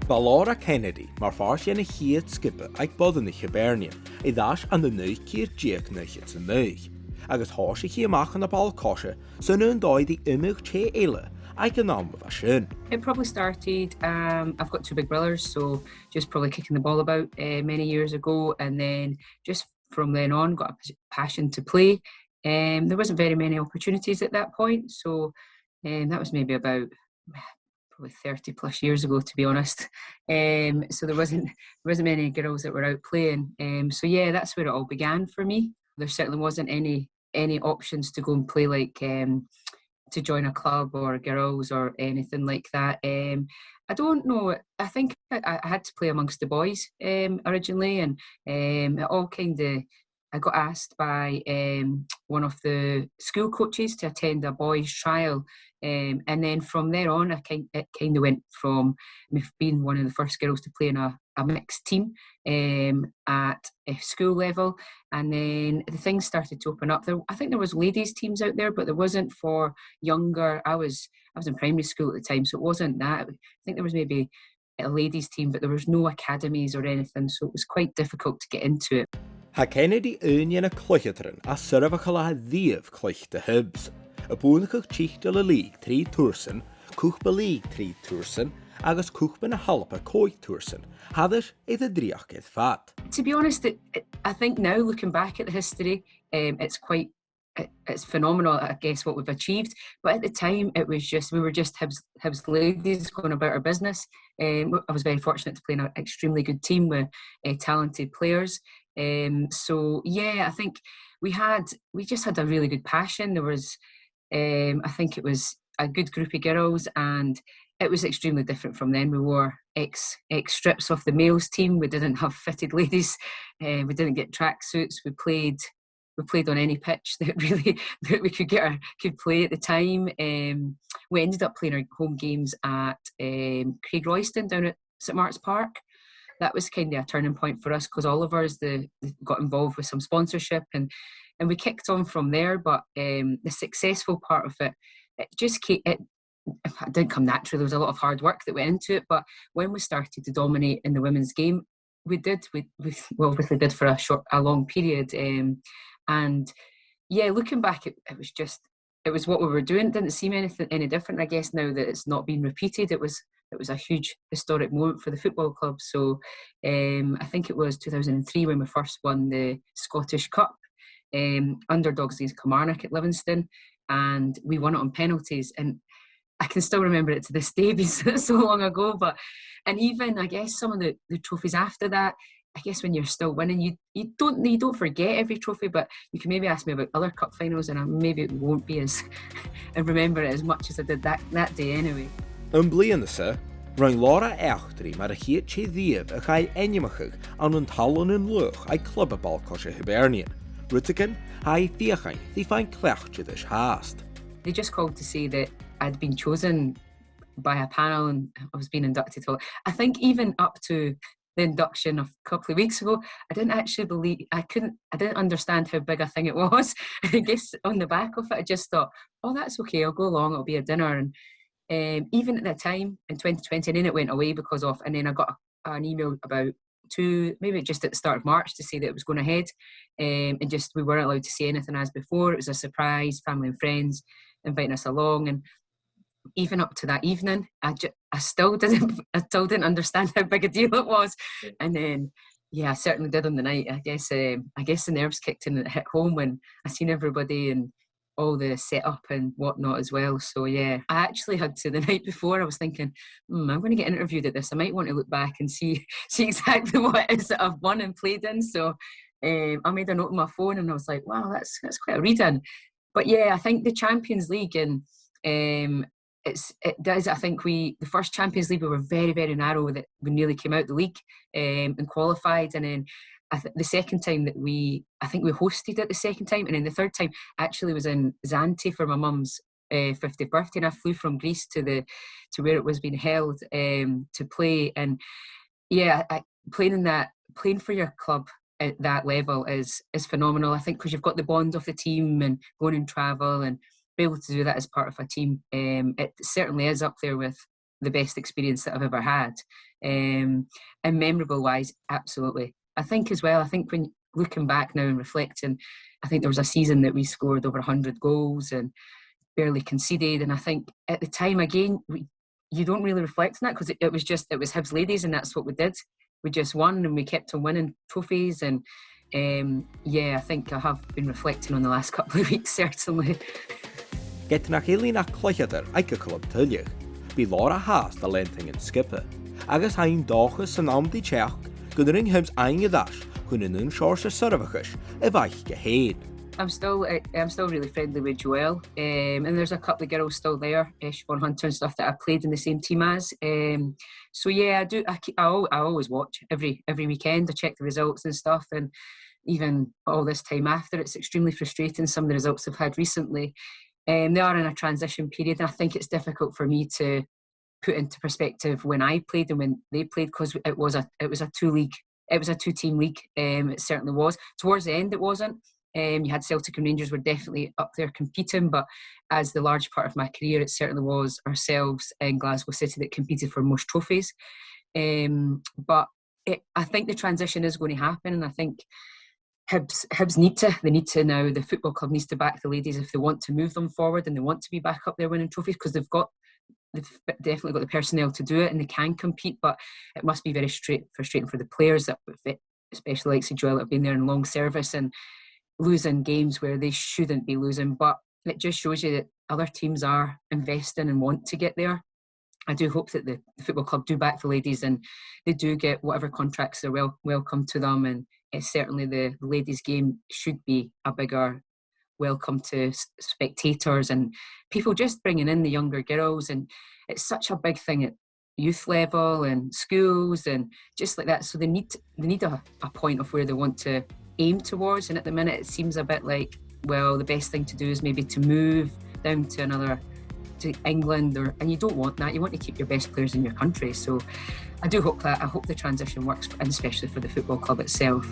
Ba Laura Cheanadach mar fáir sin na chiad scipe ag bod in na Hibernian I ddáis an na nuich cír díoch nuichet sa nuich. Agus háise chi amach an na ball cosche san nun dóid I imig che eile ag an am of a sin. It probably started, I've got two big brothers, so just probably kicking the ball about many years ago, and then just from then on got a passion to play. There wasn't very many opportunities at that point, so that was maybe about probably 30 plus years ago, to be honest. So there wasn't many girls that were out playing. So yeah, that's where it all began for me. There certainly wasn't any options to go and play like to join a club or girls or anything like that. I don't know. I think I had to play amongst the boys originally, and it all kind of. I got asked by one of the school coaches to attend a boys' trial, and then from there on, it kind of went from me being one of the first girls to play in a mixed team at a school level, and then the things started to open up. I think there was ladies' teams out there, but there wasn't for younger. I was in primary school at the time, so it wasn't that. I think there was maybe a ladies' team, but there was no academies or anything, so it was quite difficult to get into it. Ha Kennedy union a chluicheadair a surfach a dhaibh chluich de hibs. A búnachach tíocht de la líg 3 túrsan, cúchba líg 3 túrsan, agus cúchba na halpa 5 túrsan. Hadar the dríoch iad fat. To be honest, I think now looking back at the history, it's phenomenal, I guess, what we've achieved. But at the time, we were just Hibs ladies going about our business. I was very fortunate to play in an extremely good team with talented players. So yeah, I think we just had a really good passion. There was, I think it was a good group of girls, and it was extremely different from then. We wore X strips of the males team. We didn't have fitted ladies. We didn't get track suits. We played on any pitch that we could play at the time. We ended up playing our home games at Royston down at St Mark's Park. That was kind of a turning point for us, because Oliver's got involved with some sponsorship, and we kicked on from there. But the successful part of it didn't come naturally. There was a lot of hard work that went into it. But when we started to dominate in the women's game, we obviously did for a long period. And yeah, looking back, it was what we were doing. It didn't seem any different. I guess now that it's not being repeated, it was a huge historic moment for the football club. So I think it was 2003 when we first won the Scottish Cup, underdogs against Kilmarnock at Livingston, and we won it on penalties. And I can still remember it to this day, because it's so long ago. And even I guess some of the trophies after that, I guess when you're still winning, you don't forget every trophy, but you can maybe ask me about other cup finals, and I maybe won't be as and remember it as much as I did that day anyway. Bliana sa, rang Laura Cheanadach mar a chiad che dhaibh a chaidh ainmeachadh an Talla and Laoch ag club ball cosche Hibernian. Rutagan, hai fiachain, they find chluicheadair hast. They just called to say that I'd been chosen by a panel and I was being inducted. I think even up to the induction of a couple of weeks ago, I didn't actually believe, I didn't understand how big a thing it was. I guess on the back of it, I just thought, oh, that's okay, I'll go along, it'll be a dinner. And even at the time in 2020, and then it went away and then I got an email about maybe just at the start of March to say that it was going ahead. And just, we weren't allowed to say anything as before. It was a surprise, family and friends inviting us along. And even up to that evening, I still didn't understand how big a deal it was. And then, yeah, I certainly did on the night. I guess the nerves kicked in and hit home when I seen everybody and all the setup and whatnot as well. So yeah, I actually had to, the night before, I was thinking, I'm going to get interviewed at this. I might want to look back and see exactly what it is that I've won and played in. So I made a note on my phone and I was like, wow, that's quite a read-in. But yeah, I think the Champions League, and it does. I think the first Champions League, we were very, very narrow, that we nearly came out the league and qualified. And then the second time that I think we hosted it the second time. And then the third time actually was in Zante for my mum's 50th birthday. And I flew from Greece to where it was being held to play. And yeah, playing for your club at that level is phenomenal. I think because you've got the bond of the team and going and travel and be able to do that as part of a team. It certainly is up there with the best experience that I've ever had. And memorable wise, absolutely. I think as well, when looking back now and reflecting, I think there was a season that we scored over 100 goals and barely conceded. And I think at the time, again, you don't really reflect on that because it was Hibs ladies, and that's what we did. We just won and we kept on winning trophies. And I think I have been reflecting on the last couple of weeks, certainly. Get nach élí nach chluicheadair ag club tuilleach. Bí Laura Haas the lenting and skipper. Agus hain dáchas an amdí teach gon ring Hibs ainmeachadh chun in un seirse survachas bhaich go héad. I'm still really friendly with Joelle, and there's a couple of girls still there, Siobhan Hunter and stuff, that I played in the same team as. So yeah, I always watch every weekend. I check the results and stuff, and even all this time after, it's extremely frustrating, some of the results I've had recently. They are in a transition period, and I think it's difficult for me to put into perspective when I played and when they played, because it was a two-team league. It certainly was. Towards the end, it wasn't. You had Celtic and Rangers were definitely up there competing, but as the large part of my career, it certainly was ourselves in Glasgow City that competed for most trophies. But I think the transition is going to happen, and I think Hibs need to now, the football club needs to back the ladies if they want to move them forward and they want to be back up there winning trophies, because they've definitely got the personnel to do it and they can compete. But it must be very frustrating for the players, that especially like Joelle, that have been there in long service and losing games where they shouldn't be losing. But it just shows you that other teams are investing and want to get there. I do hope that the football club do back the ladies and they do get whatever contracts are welcome to them. And it's certainly the ladies' game should be a bigger welcome to spectators and people, just bringing in the younger girls. And it's such a big thing at youth level and schools and just like that. So they need a point of where they want to aim towards. And at the minute, it seems a bit like, well, the best thing to do is maybe to move down to England, and you don't want that. You want to keep your best players in your country. So I do hope that. I hope the transition works, and especially for the football club itself.